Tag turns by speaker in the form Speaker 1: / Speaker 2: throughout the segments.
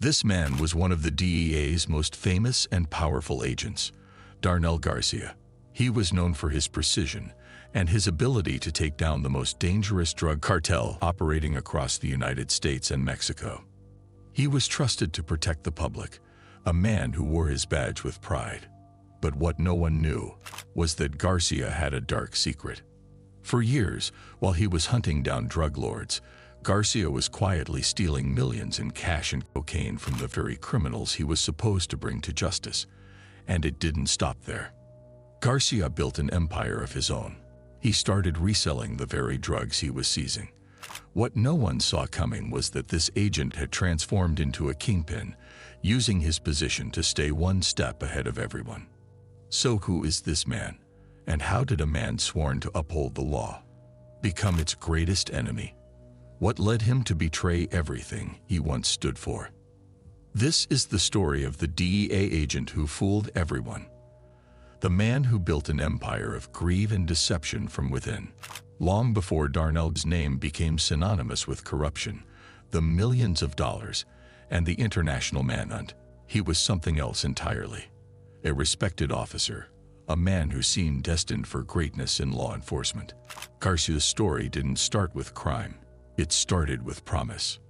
Speaker 1: This man was one of the DEA's most famous and powerful agents, Darnell Garcia. He was known for his precision and his ability to take down the most dangerous drug cartel operating across the United States and Mexico. He was trusted to protect the public, a man who wore his badge with pride. But what no one knew was that Garcia had a dark secret. For years, while he was hunting down drug lords, Garcia was quietly stealing millions in cash and cocaine from the very criminals he was supposed to bring to justice. And it didn't stop there. Garcia built an empire of his own. He started reselling the very drugs he was seizing. What no one saw coming was that this agent had transformed into a kingpin, using his position to stay one step ahead of everyone. So who is this man? And how did a man sworn to uphold the law become its greatest enemy? What led him to betray everything he once stood for? This is the story of the DEA agent who fooled everyone. The man who built an empire of greed and deception from within. Long before Darnell's name became synonymous with corruption, the millions of dollars, and the international manhunt, he was something else entirely. A respected officer, a man who seemed destined for greatness in law enforcement. Garcia's story didn't start with crime. It started with promise.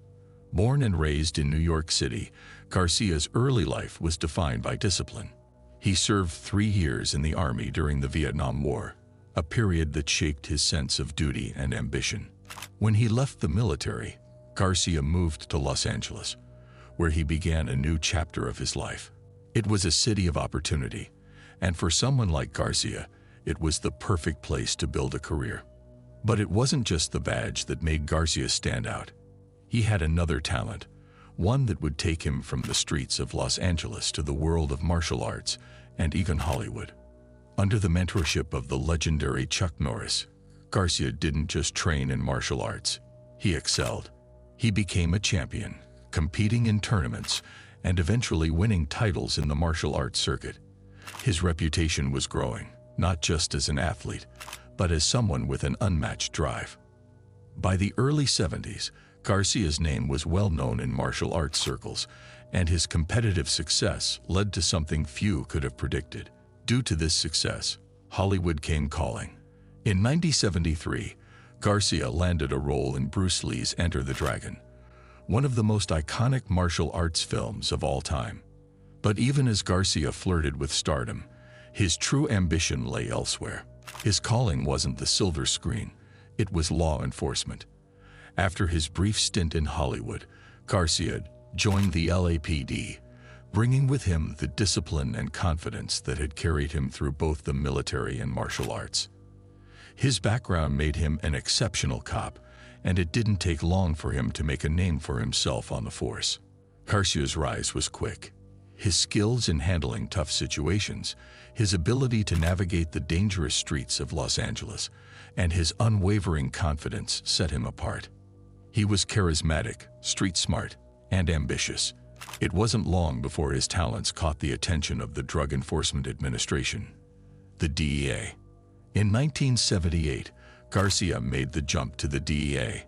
Speaker 1: Born and raised in New York City, Garcia's early life was defined by discipline. He served 3 years in the Army during the Vietnam War, a period that shaped his sense of duty and ambition. When he left the military, Garcia moved to Los Angeles, where he began a new chapter of his life. It was a city of opportunity, and for someone like Garcia, it was the perfect place to build a career. But it wasn't just the badge that made Garcia stand out. He had another talent, one that would take him from the streets of Los Angeles to the world of martial arts and even Hollywood. Under the mentorship of the legendary Chuck Norris, Garcia didn't just train in martial arts. He excelled. He became a champion, competing in tournaments and eventually winning titles in the martial arts circuit. His reputation was growing, not just as an athlete, but as someone with an unmatched drive. By the early 70s, Garcia's name was well known in martial arts circles, and his competitive success led to something few could have predicted. Due to this success, Hollywood came calling. In 1973, Garcia landed a role in Bruce Lee's Enter the Dragon, one of the most iconic martial arts films of all time. But even as Garcia flirted with stardom, his true ambition lay elsewhere. His calling wasn't the silver screen, it was law enforcement. After his brief stint in Hollywood, Garcia joined the LAPD, bringing with him the discipline and confidence that had carried him through both the military and martial arts. His background made him an exceptional cop, and it didn't take long for him to make a name for himself on the force. Garcia's rise was quick. His skills in handling tough situations, his ability to navigate the dangerous streets of Los Angeles, and his unwavering confidence set him apart. He was charismatic, street-smart, and ambitious. It wasn't long before his talents caught the attention of the Drug Enforcement Administration, the DEA. In 1978, Garcia made the jump to the DEA,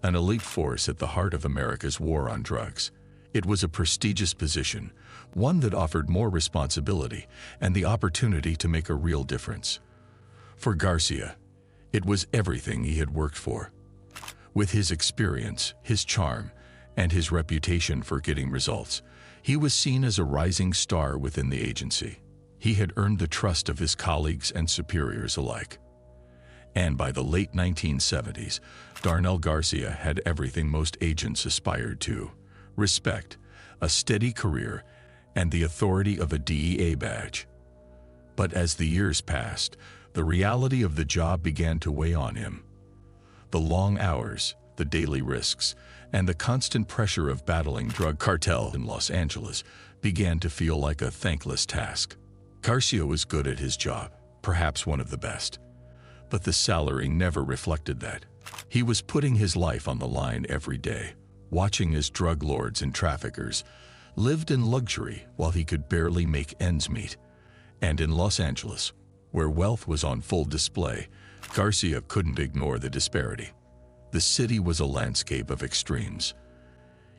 Speaker 1: an elite force at the heart of America's war on drugs. It was a prestigious position, one that offered more responsibility and the opportunity to make a real difference. For Garcia, it was everything he had worked for. With his experience, his charm, and his reputation for getting results, he was seen as a rising star within the agency. He had earned the trust of his colleagues and superiors alike. And by the late 1970s, Darnell Garcia had everything most agents aspired to: respect, a steady career, and the authority of a DEA badge. But as the years passed, the reality of the job began to weigh on him. The long hours, the daily risks, and the constant pressure of battling drug cartels in Los Angeles began to feel like a thankless task. Garcia was good at his job, perhaps one of the best. But the salary never reflected that. He was putting his life on the line every day, watching as drug lords and traffickers lived in luxury while he could barely make ends meet. And in Los Angeles, where wealth was on full display, Garcia couldn't ignore the disparity. The city was a landscape of extremes.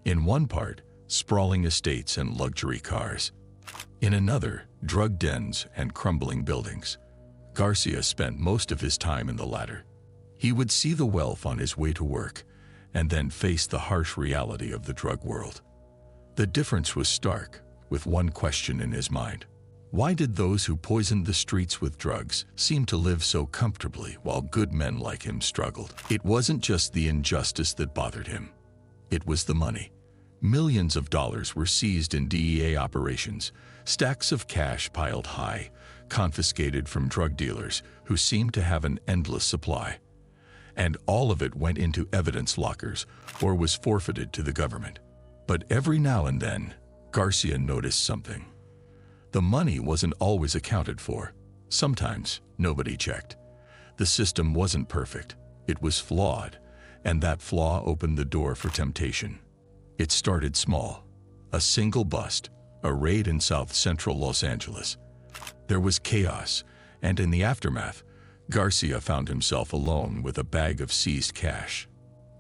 Speaker 1: In one part, sprawling estates and luxury cars. In another, drug dens and crumbling buildings. Garcia spent most of his time in the latter. He would see the wealth on his way to work and then face the harsh reality of the drug world. The difference was stark, with one question in his mind. Why did those who poisoned the streets with drugs seem to live so comfortably while good men like him struggled? It wasn't just the injustice that bothered him. It was the money. Millions of dollars were seized in DEA operations, stacks of cash piled high, confiscated from drug dealers who seemed to have an endless supply. And all of it went into evidence lockers or was forfeited to the government. But every now and then, Garcia noticed something. The money wasn't always accounted for. Sometimes nobody checked. The system wasn't perfect. It was flawed, and that flaw opened the door for temptation. It started small. A single bust, a raid in South Central Los Angeles. There was chaos, and in the aftermath, Garcia found himself alone with a bag of seized cash.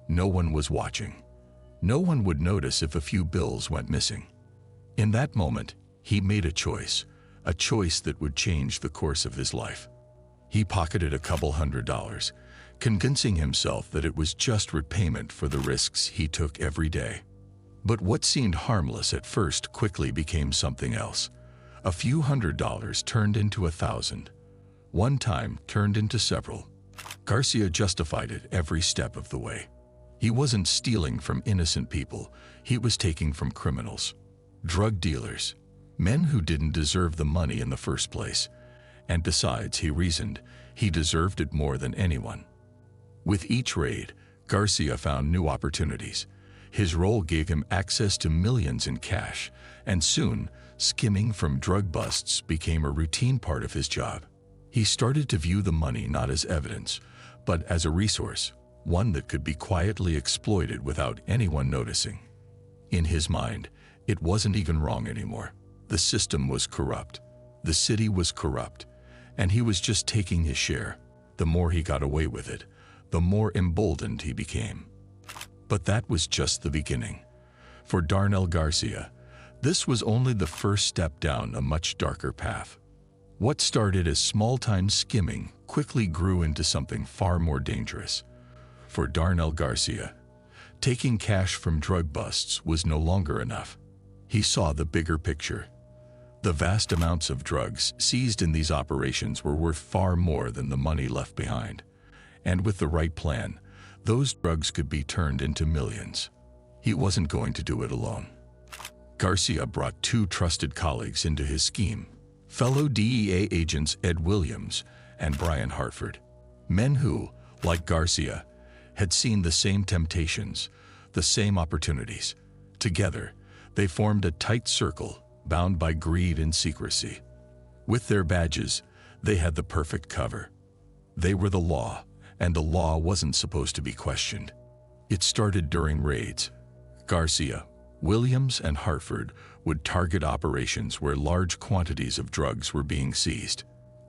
Speaker 1: No one was watching. No one would notice if a few bills went missing. In that moment, he made a choice that would change the course of his life. He pocketed a couple $100s, convincing himself that it was just repayment for the risks he took every day. But what seemed harmless at first quickly became something else. A few $100s turned into 1,000. One time turned into several. Garcia justified it every step of the way. He wasn't stealing from innocent people. He was taking from criminals, drug dealers, men who didn't deserve the money in the first place. And besides, he reasoned, he deserved it more than anyone. With each raid, Garcia found new opportunities. His role gave him access to millions in cash, and soon, skimming from drug busts became a routine part of his job. He started to view the money not as evidence, but as a resource, one that could be quietly exploited without anyone noticing. In his mind, it wasn't even wrong anymore. The system was corrupt. The city was corrupt, and he was just taking his share. The more he got away with it, the more emboldened he became. But that was just the beginning. For Darnell Garcia, this was only the first step down a much darker path. What started as small-time skimming quickly grew into something far more dangerous. For Darnell Garcia, taking cash from drug busts was no longer enough. He saw the bigger picture. The vast amounts of drugs seized in these operations were worth far more than the money left behind. And with the right plan, those drugs could be turned into millions. He wasn't going to do it alone. Garcia brought two trusted colleagues into his scheme, fellow DEA agents Ed Williams and Brian Hartford, men who, like Garcia, had seen the same temptations, the same opportunities. Together, they formed a tight circle bound by greed and secrecy. With their badges, they had the perfect cover. They were the law, and the law wasn't supposed to be questioned. It started during raids. Garcia, Williams, and Hartford would target operations where large quantities of drugs were being seized.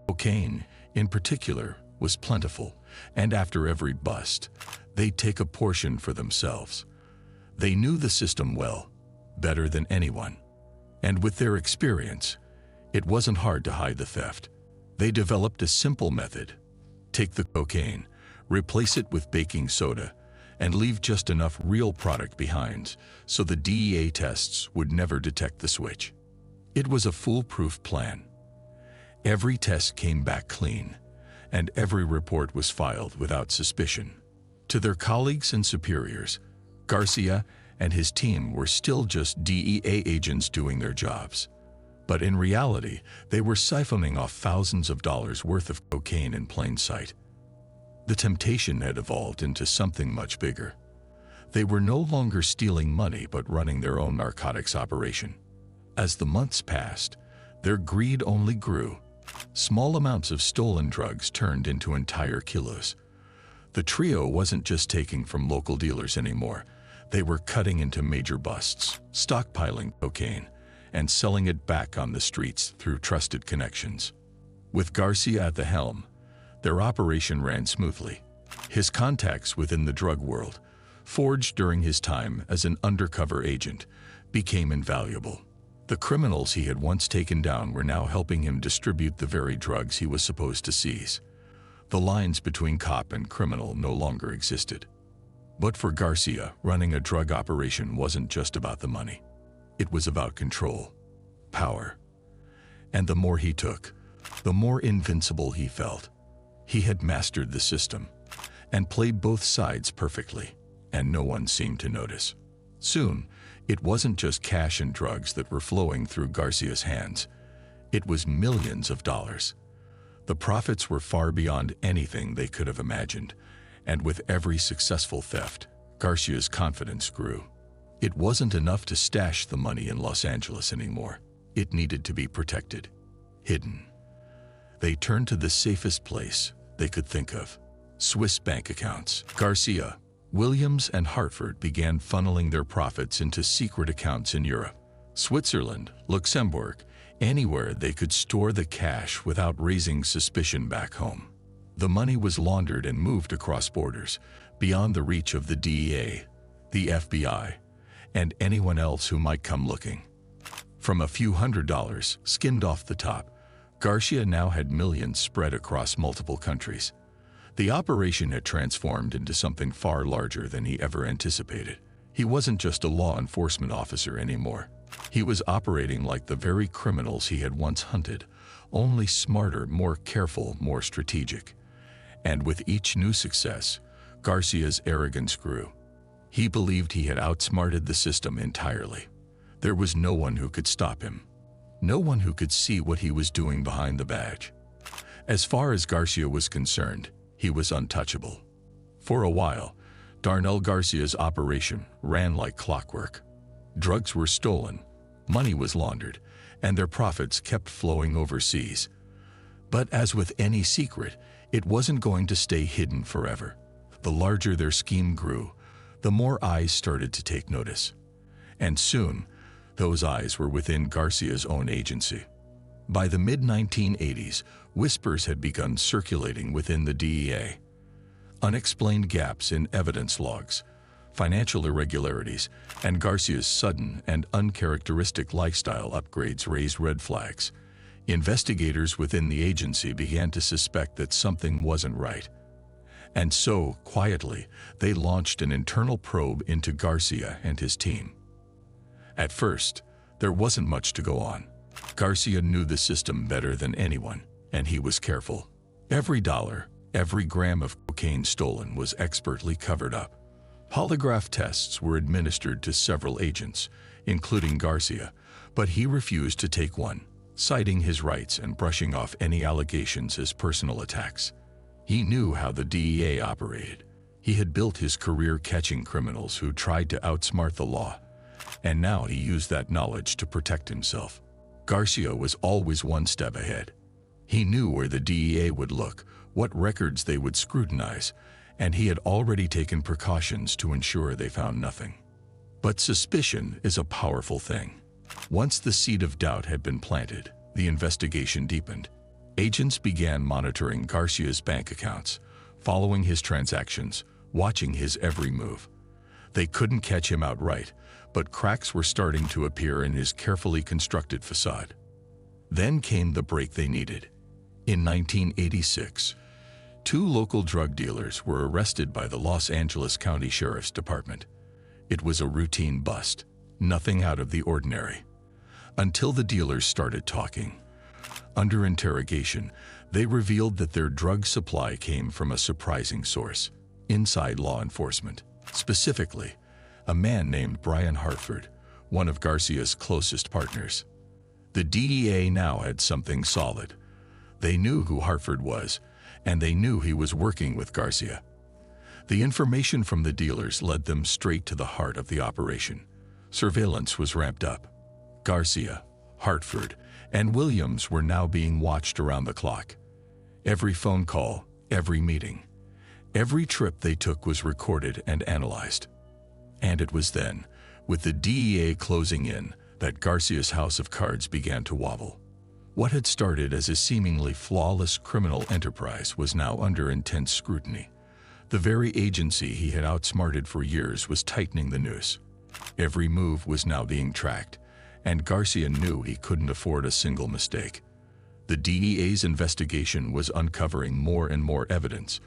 Speaker 1: Cocaine, in particular, was plentiful, and after every bust, they'd take a portion for themselves. They knew the system well, better than anyone. And with their experience, it wasn't hard to hide the theft. They developed a simple method. Take the cocaine, replace it with baking soda, and leave just enough real product behind so the DEA tests would never detect the switch. It was a foolproof plan. Every test came back clean, and every report was filed without suspicion. To their colleagues and superiors, Garcia and his team were still just DEA agents doing their jobs. But in reality, they were siphoning off thousands of dollars worth of cocaine in plain sight. The temptation had evolved into something much bigger. They were no longer stealing money but running their own narcotics operation. As the months passed, their greed only grew. Small amounts of stolen drugs turned into entire kilos. The trio wasn't just taking from local dealers anymore. They were cutting into major busts, stockpiling cocaine, and selling it back on the streets through trusted connections. With Garcia at the helm, their operation ran smoothly. His contacts within the drug world, forged during his time as an undercover agent, became invaluable. The criminals he had once taken down were now helping him distribute the very drugs he was supposed to seize. The lines between cop and criminal no longer existed. But for Garcia, running a drug operation wasn't just about the money. It was about control, power. And the more he took, the more invincible he felt. He had mastered the system and played both sides perfectly, and no one seemed to notice. Soon, it wasn't just cash and drugs that were flowing through Garcia's hands. It was millions of dollars. The profits were far beyond anything they could have imagined, and with every successful theft, Garcia's confidence grew. It wasn't enough to stash the money in Los Angeles anymore. It needed to be protected, hidden. They turned to the safest place they could think of: Swiss bank accounts. Garcia, Williams, and Hartford began funneling their profits into secret accounts in Europe, Switzerland, Luxembourg, anywhere they could store the cash without raising suspicion back home. The money was laundered and moved across borders, beyond the reach of the DEA, the FBI, and anyone else who might come looking. From a few $100s skimmed off the top, Garcia now had millions spread across multiple countries. The operation had transformed into something far larger than he ever anticipated. He wasn't just a law enforcement officer anymore. He was operating like the very criminals he had once hunted, only smarter, more careful, more strategic. And with each new success, Garcia's arrogance grew. He believed he had outsmarted the system entirely. There was no one who could stop him. No one who could see what he was doing behind the badge. As far as Garcia was concerned, he was untouchable. For a while, Darnell Garcia's operation ran like clockwork. Drugs were stolen, money was laundered, and their profits kept flowing overseas. But as with any secret, it wasn't going to stay hidden forever. The larger their scheme grew, the more eyes started to take notice. And soon, those eyes were within Garcia's own agency. By the mid-1980s, whispers had begun circulating within the DEA. Unexplained gaps in evidence logs, financial irregularities, and Garcia's sudden and uncharacteristic lifestyle upgrades raised red flags. Investigators within the agency began to suspect that something wasn't right. And so, quietly, they launched an internal probe into Garcia and his team. At first, there wasn't much to go on. Garcia knew the system better than anyone, and he was careful. Every dollar, every gram of cocaine stolen was expertly covered up. Polygraph tests were administered to several agents, including Garcia, but he refused to take one, citing his rights and brushing off any allegations as personal attacks. He knew how the DEA operated. He had built his career catching criminals who tried to outsmart the law, and now he used that knowledge to protect himself. Garcia was always one step ahead. He knew where the DEA would look, what records they would scrutinize, and he had already taken precautions to ensure they found nothing. But suspicion is a powerful thing. Once the seed of doubt had been planted, the investigation deepened. Agents began monitoring Garcia's bank accounts, following his transactions, watching his every move. They couldn't catch him outright, but cracks were starting to appear in his carefully constructed facade. Then came the break they needed. In 1986, 2 local drug dealers were arrested by the Los Angeles County Sheriff's Department. It was a routine bust, nothing out of the ordinary. Until the dealers started talking. Under interrogation, they revealed that their drug supply came from a surprising source: inside law enforcement. Specifically, a man named Brian Hartford, one of Garcia's closest partners. The DEA now had something solid. They knew who Hartford was, and they knew he was working with Garcia. The information from the dealers led them straight to the heart of the operation. Surveillance was ramped up. Garcia, Hartford, and Williams were now being watched around the clock. Every phone call, every meeting, every trip they took was recorded and analyzed. And it was then, with the DEA closing in, that Garcia's house of cards began to wobble. What had started as a seemingly flawless criminal enterprise was now under intense scrutiny. The very agency he had outsmarted for years was tightening the noose. Every move was now being tracked, and Garcia knew he couldn't afford a single mistake. The DEA's investigation was uncovering more and more evidence.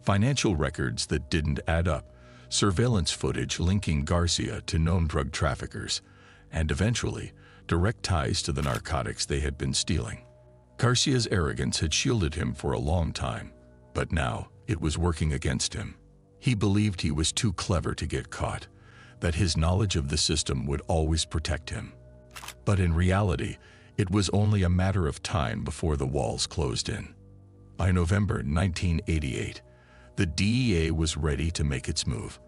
Speaker 1: Financial records that didn't add up, surveillance footage linking Garcia to known drug traffickers, and eventually, direct ties to the narcotics they had been stealing. Garcia's arrogance had shielded him for a long time, but now it was working against him. He believed he was too clever to get caught, that his knowledge of the system would always protect him. But in reality, it was only a matter of time before the walls closed in. By November 1988, the DEA was ready to make its move.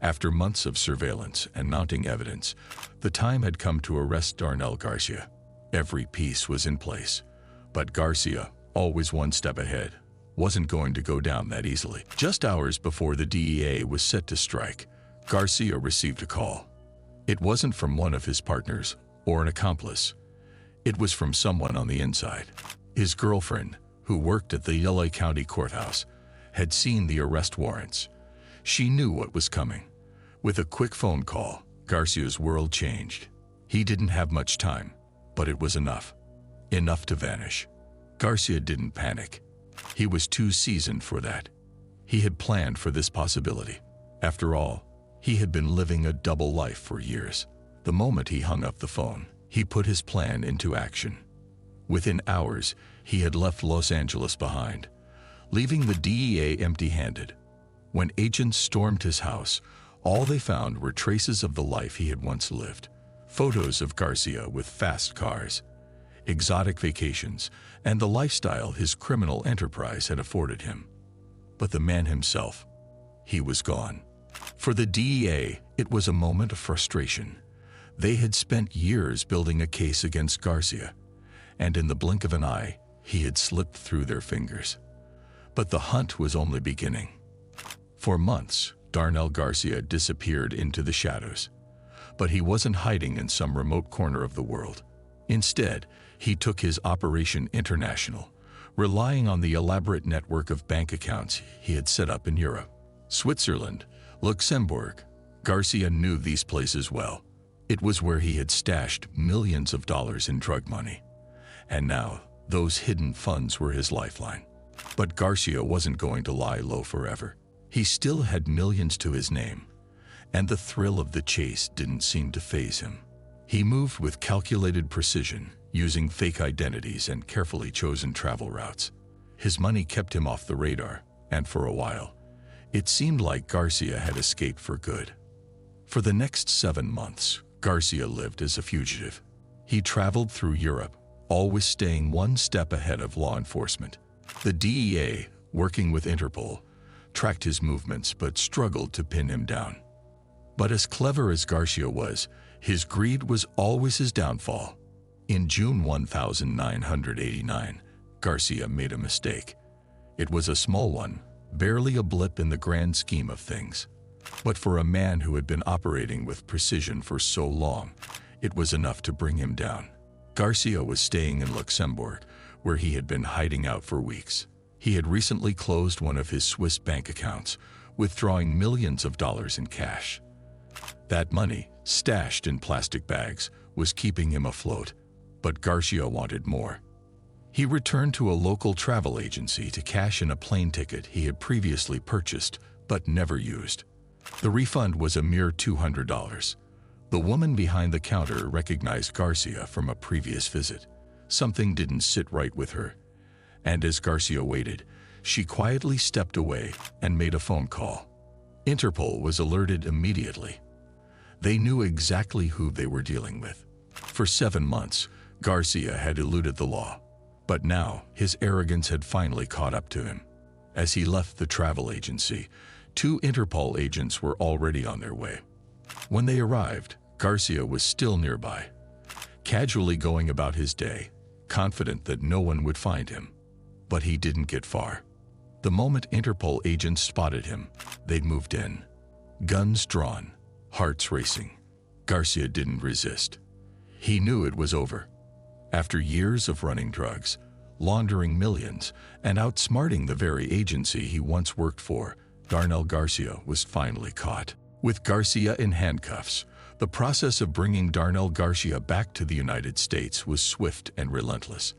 Speaker 1: After months of surveillance and mounting evidence, the time had come to arrest Darnell Garcia. Every piece was in place, but Garcia, always one step ahead, wasn't going to go down that easily. Just hours before the DEA was set to strike, Garcia received a call. It wasn't from one of his partners or an accomplice. It was from someone on the inside. His girlfriend, who worked at the LA County Courthouse, had seen the arrest warrants. She knew what was coming. With a quick phone call, Garcia's world changed. He didn't have much time, but it was enough. Enough to vanish. Garcia didn't panic. He was too seasoned for that. He had planned for this possibility. After all, he had been living a double life for years. The moment he hung up the phone, he put his plan into action. Within hours, he had left Los Angeles behind, leaving the DEA empty-handed. When agents stormed his house, all they found were traces of the life he had once lived. Photos of Garcia with fast cars, exotic vacations, and the lifestyle his criminal enterprise had afforded him. But the man himself, he was gone. For the DEA, it was a moment of frustration. They had spent years building a case against Garcia, and in the blink of an eye, he had slipped through their fingers. But the hunt was only beginning. For months, Darnell Garcia disappeared into the shadows. But he wasn't hiding in some remote corner of the world. Instead, he took his operation international, relying on the elaborate network of bank accounts he had set up in Europe, Switzerland, Luxembourg. Garcia knew these places well. It was where he had stashed millions of dollars in drug money. And now, those hidden funds were his lifeline. But Garcia wasn't going to lie low forever. He still had millions to his name, and the thrill of the chase didn't seem to faze him. He moved with calculated precision, using fake identities and carefully chosen travel routes. His money kept him off the radar, and for a while, it seemed like Garcia had escaped for good. For the next 7 months, Garcia lived as a fugitive. He traveled through Europe, always staying one step ahead of law enforcement. The DEA, working with Interpol, tracked his movements but struggled to pin him down. But as clever as Garcia was, his greed was always his downfall. In June 1989, Garcia made a mistake. It was a small one, barely a blip in the grand scheme of things. But for a man who had been operating with precision for so long, it was enough to bring him down. Garcia was staying in Luxembourg, where he had been hiding out for weeks. He had recently closed one of his Swiss bank accounts, withdrawing millions of dollars in cash. That money, stashed in plastic bags, was keeping him afloat, but Garcia wanted more. He returned to a local travel agency to cash in a plane ticket he had previously purchased but never used. The refund was a mere $200. The woman behind the counter recognized Garcia from a previous visit. Something didn't sit right with her, and as Garcia waited, she quietly stepped away and made a phone call. Interpol was alerted immediately. They knew exactly who they were dealing with. For 7 months, Garcia had eluded the law, but now his arrogance had finally caught up to him. As he left the travel agency, 2 Interpol agents were already on their way. When they arrived, Garcia was still nearby, casually going about his day, confident that no one would find him. But he didn't get far. The moment Interpol agents spotted him, they'd moved in. Guns drawn, hearts racing. Garcia didn't resist. He knew it was over. After years of running drugs, laundering millions, and outsmarting the very agency he once worked for, Darnell Garcia was finally caught. With Garcia in handcuffs, the process of bringing Darnell Garcia back to the United States was swift and relentless.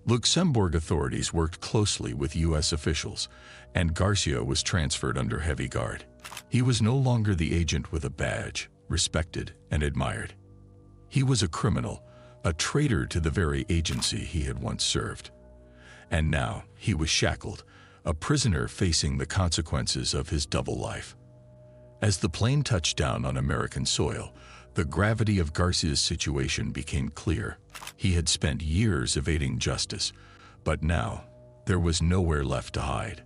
Speaker 1: Luxembourg authorities worked closely with U.S. officials, and Garcia was transferred under heavy guard. He was no longer the agent with a badge, respected and admired. He was a criminal, a traitor to the very agency he had once served. And now he was shackled, a prisoner facing the consequences of his double life. As the plane touched down on American soil, the gravity of Garcia's situation became clear. He had spent years evading justice, but now there was nowhere left to hide.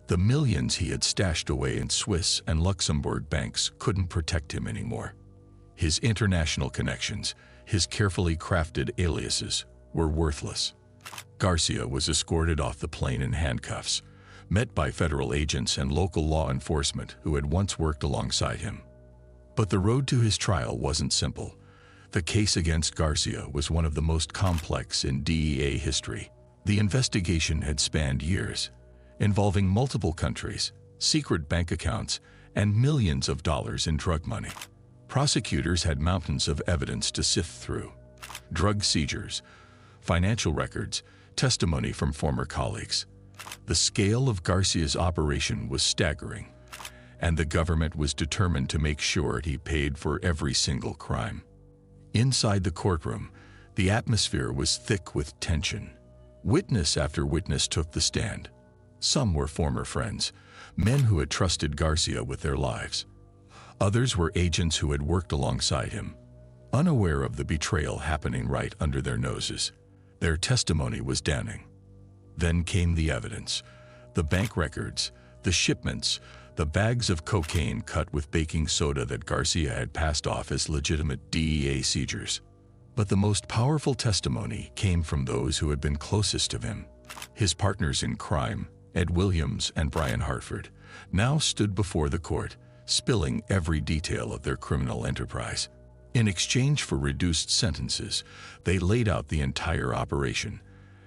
Speaker 1: The millions he had stashed away in Swiss and Luxembourg banks couldn't protect him anymore. His international connections, his carefully crafted aliases, were worthless. Garcia was escorted off the plane in handcuffs, met by federal agents and local law enforcement who had once worked alongside him. But the road to his trial wasn't simple. The case against Garcia was one of the most complex in DEA history. The investigation had spanned years, involving multiple countries, secret bank accounts, and millions of dollars in drug money. Prosecutors had mountains of evidence to sift through: drug seizures, financial records, testimony from former colleagues. The scale of Garcia's operation was staggering, and the government was determined to make sure he paid for every single crime. Inside the courtroom, the atmosphere was thick with tension. Witness after witness took the stand. Some were former friends, men who had trusted Garcia with their lives. Others were agents who had worked alongside him, unaware of the betrayal happening right under their noses. Their testimony was damning. Then came the evidence: the bank records, the shipments, the bags of cocaine cut with baking soda that Garcia had passed off as legitimate DEA seizures. But the most powerful testimony came from those who had been closest to him. His partners in crime, Ed Williams and Brian Hartford, now stood before the court, spilling every detail of their criminal enterprise. In exchange for reduced sentences, they laid out the entire operation: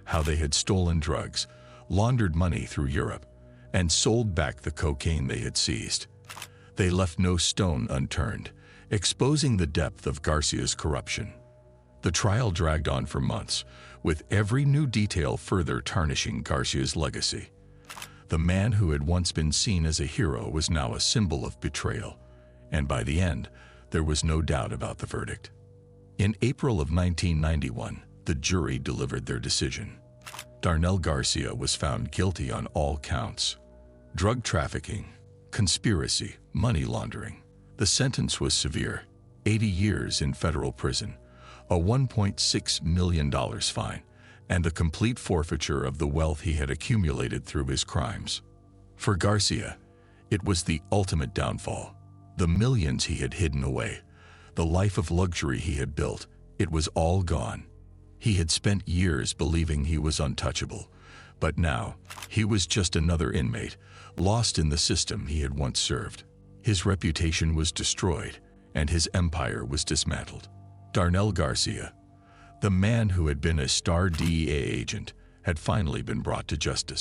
Speaker 1: how they had stolen drugs, laundered money through Europe, and sold back the cocaine they had seized. They left no stone unturned, exposing the depth of Garcia's corruption. The trial dragged on for months, with every new detail further tarnishing Garcia's legacy. The man who had once been seen as a hero was now a symbol of betrayal, and by the end, there was no doubt about the verdict. In April of 1991, the jury delivered their decision. Darnell Garcia was found guilty on all counts: drug trafficking, conspiracy, money laundering. The sentence was severe: 80 years in federal prison, a $1.6 million fine, and the complete forfeiture of the wealth he had accumulated through his crimes. For Garcia, it was the ultimate downfall. The millions he had hidden away, the life of luxury he had built, it was all gone. He had spent years believing he was untouchable, but now he was just another inmate, lost in the system he had once served. His reputation was destroyed, and his empire was dismantled. Darnell Garcia, the man who had been a star DEA agent, had finally been brought to justice.